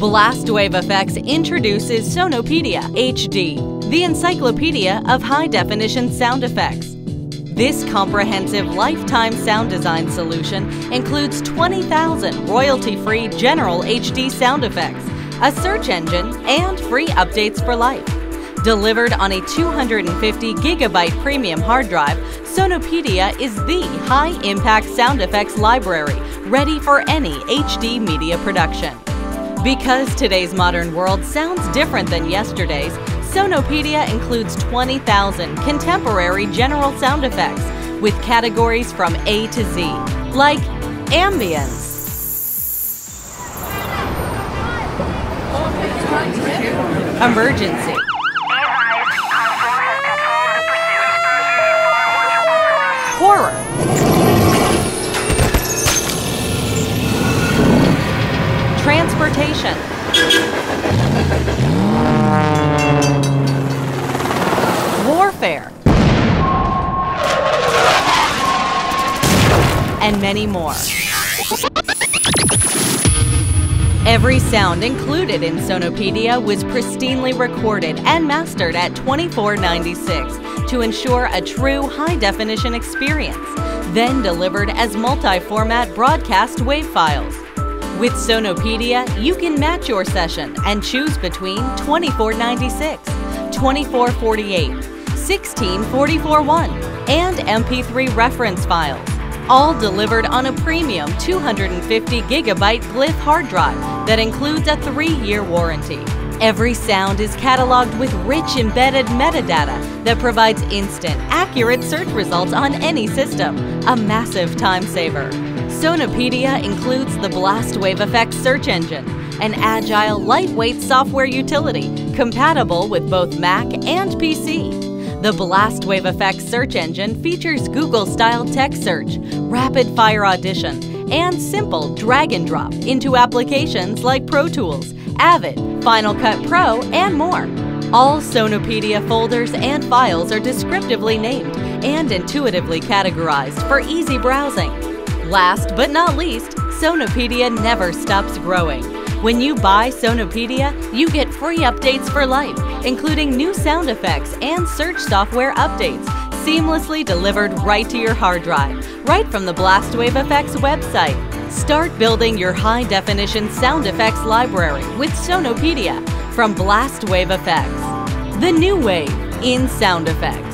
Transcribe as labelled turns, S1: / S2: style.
S1: Blastwave Effects introduces Sonopedia HD, the encyclopedia of high-definition sound effects. This comprehensive lifetime sound design solution includes 20,000 royalty-free general HD sound effects, a search engine, and free updates for life. Delivered on a 250GB premium hard drive, Sonopedia is the high-impact sound effects library ready for any HD media production. Because today's modern world sounds different than yesterday's, Sonopedia includes 20,000 contemporary general sound effects with categories from A to Z, like ambience, emergency, horror, transportation, warfare, and many more. Every sound included in Sonopedia was pristinely recorded and mastered at 2496 to ensure a true high-definition experience, then delivered as multi-format broadcast WAV files. With Sonopedia, you can match your session and choose between 2496, 2448, 1644.1, and MP3 reference files, all delivered on a premium 250GB Glyph hard drive that includes a 3-year warranty. Every sound is cataloged with rich embedded metadata that provides instant, accurate search results on any system, a massive time saver. Sonopedia includes the Blastwave Effects search engine, an agile, lightweight software utility compatible with both Mac and PC. The Blastwave Effects search engine features Google-style text search, rapid-fire audition, and simple drag-and-drop into applications like Pro Tools, AVID, Final Cut Pro, and more. All Sonopedia folders and files are descriptively named and intuitively categorized for easy browsing. Last but not least, Sonopedia never stops growing. When you buy Sonopedia, you get free updates for life, including new sound effects and search software updates, seamlessly delivered right to your hard drive, right from the Blastwave Effects website. Start building your high-definition sound effects library with Sonopedia from Blastwave Effects, the new wave in sound effects.